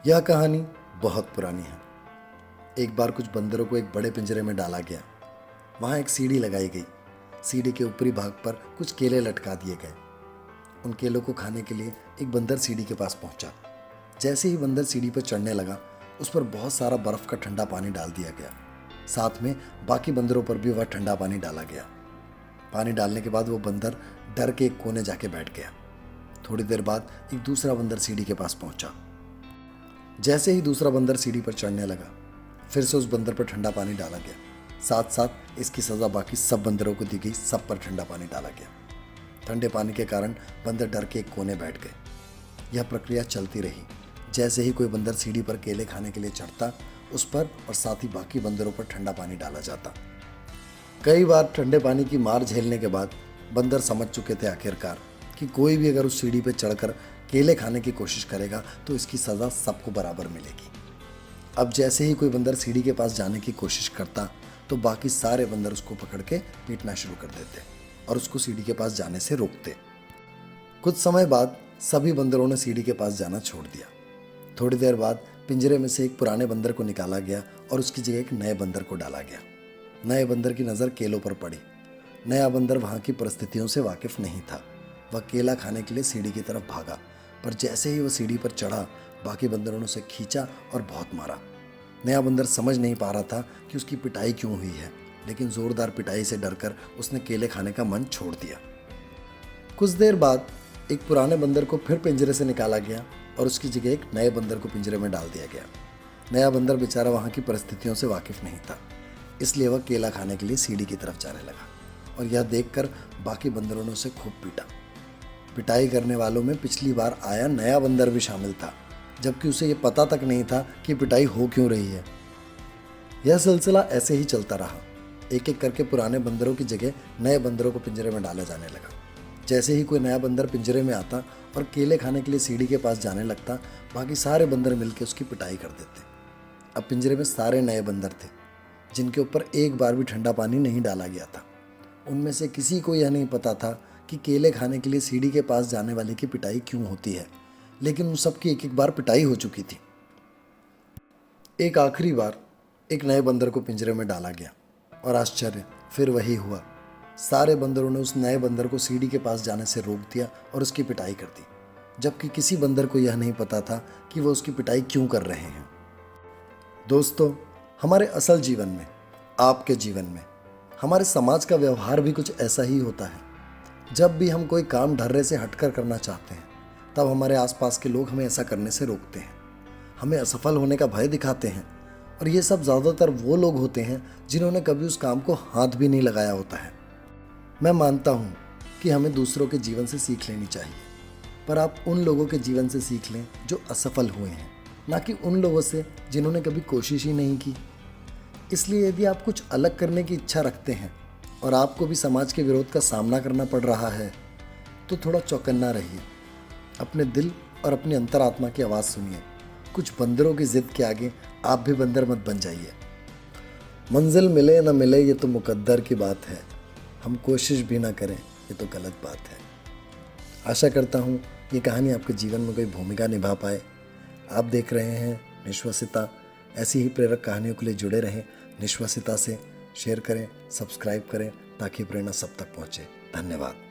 यह कहानी बहुत पुरानी है। एक बार कुछ बंदरों को एक बड़े पिंजरे में डाला गया। वहाँ एक सीढ़ी लगाई गई। सीढ़ी के ऊपरी भाग पर कुछ केले लटका दिए गए। उन केलों को खाने के लिए एक बंदर सीढ़ी के पास पहुंचा। जैसे ही बंदर सीढ़ी पर चढ़ने लगा, उस पर बहुत सारा बर्फ का ठंडा पानी डाल दिया गया। साथ में बाकी बंदरों पर भी वह ठंडा पानी डाला गया। पानी डालने के बाद वो बंदर डर के एक कोने जाके बैठ गया। थोड़ी देर बाद एक दूसरा बंदर सीढ़ी के पास पहुंचा। जैसे ही दूसरा बंदर सीढ़ी पर चढ़ने लगा, फिर से उस बंदर पर ठंडा पानी डाला गया। साथ साथ इसकी सज़ा बाकी सब बंदरों को दी गई। सब पर ठंडा पानी डाला गया। ठंडे पानी के कारण बंदर डर के एक कोने बैठ गए। यह प्रक्रिया चलती रही। जैसे ही कोई बंदर सीढ़ी पर केले खाने के लिए चढ़ता, उस पर और साथ ही बाकी बंदरों पर ठंडा पानी डाला जाता। कई बार ठंडे पानी की मार झेलने के बाद बंदर समझ चुके थे आखिरकार कि कोई भी अगर उस सीढ़ी पर चढ़कर केले खाने की कोशिश करेगा तो इसकी सज़ा सबको बराबर मिलेगी। अब जैसे ही कोई बंदर सीढ़ी के पास जाने की कोशिश करता, तो बाकी सारे बंदर उसको पकड़ के पीटना शुरू कर देते और उसको सीढ़ी के पास जाने से रोकते। कुछ समय बाद सभी बंदरों ने सीढ़ी के पास जाना छोड़ दिया। थोड़ी देर बाद पिंजरे में से एक पुराने बंदर को निकाला गया और उसकी जगह एक नए बंदर को डाला गया। नए बंदर की नज़र केलों पर पड़ी। नया बंदर वहाँ की परिस्थितियों से वाकिफ नहीं था। वह केला खाने के लिए सीढ़ी की तरफ भागा, पर जैसे ही वह सीढ़ी पर चढ़ा, बाकी बंदरों ने उसे खींचा और बहुत मारा। नया बंदर समझ नहीं पा रहा था कि उसकी पिटाई क्यों हुई है, लेकिन ज़ोरदार पिटाई से डरकर उसने केले खाने का मन छोड़ दिया। कुछ देर बाद एक पुराने बंदर को फिर पिंजरे से निकाला गया और उसकी जगह एक नए बंदर को पिंजरे में डाल दिया गया। नया बंदर बेचारा वहाँ की परिस्थितियों से वाकिफ नहीं था, इसलिए वह केला खाने के लिए सीढ़ी की तरफ जाने लगा और यह देखकर बाकी बंदरों ने उसे खूब पीटा। पिटाई करने वालों में पिछली बार आया नया बंदर भी शामिल था, जबकि उसे ये पता तक नहीं था कि पिटाई हो क्यों रही है। यह सिलसिला ऐसे ही चलता रहा। एक एक करके पुराने बंदरों की जगह नए बंदरों को पिंजरे में डाला जाने लगा। जैसे ही कोई नया बंदर पिंजरे में आता और केले खाने के लिए सीढ़ी के पास जाने लगता, बाकी सारे बंदर मिलकर उसकी पिटाई कर देते। अब पिंजरे में सारे नए बंदर थे, जिनके ऊपर एक बार भी ठंडा पानी नहीं डाला गया था। उनमें से किसी को यह नहीं पता था कि केले खाने के लिए सीढ़ी के पास जाने वाले की पिटाई क्यों होती है, लेकिन उन सब की एक एक बार पिटाई हो चुकी थी। एक आखिरी बार एक नए बंदर को पिंजरे में डाला गया और आश्चर्य फिर वही हुआ। सारे बंदरों ने उस नए बंदर को सीढ़ी के पास जाने से रोक दिया और उसकी पिटाई कर दी, जबकि किसी बंदर को यह नहीं पता था कि वो उसकी पिटाई क्यों कर रहे हैं। दोस्तों, हमारे असल जीवन में, आपके जीवन में, हमारे समाज का व्यवहार भी कुछ ऐसा ही होता है। जब भी हम कोई काम ढर्रे से हटकर करना चाहते हैं, तब हमारे आसपास के लोग हमें ऐसा करने से रोकते हैं, हमें असफल होने का भय दिखाते हैं। और ये सब ज़्यादातर वो लोग होते हैं जिन्होंने कभी उस काम को हाथ भी नहीं लगाया होता है। मैं मानता हूँ कि हमें दूसरों के जीवन से सीख लेनी चाहिए, पर आप उन लोगों के जीवन से सीख लें जो असफल हुए हैं, ना कि उन लोगों से जिन्होंने कभी कोशिश ही नहीं की। इसलिए यदि आप कुछ अलग करने की इच्छा रखते हैं और आपको भी समाज के विरोध का सामना करना पड़ रहा है, तो थोड़ा चौकन्ना रहिए। अपने दिल और अपनी अंतरात्मा की आवाज़ सुनिए। कुछ बंदरों की ज़िद के आगे आप भी बंदर मत बन जाइए। मंजिल मिले न मिले ये तो मुकद्दर की बात है, हम कोशिश भी ना करें ये तो गलत बात है। आशा करता हूँ ये कहानी आपके जीवन में कोई भूमिका निभा पाए। आप देख रहे हैं निश्वसिता। ऐसी ही प्रेरक कहानियों के लिए जुड़े रहें निश्वसिता से। शेयर करें, सब्सक्राइब करें, ताकि प्रेरणा सब तक पहुँचे। धन्यवाद।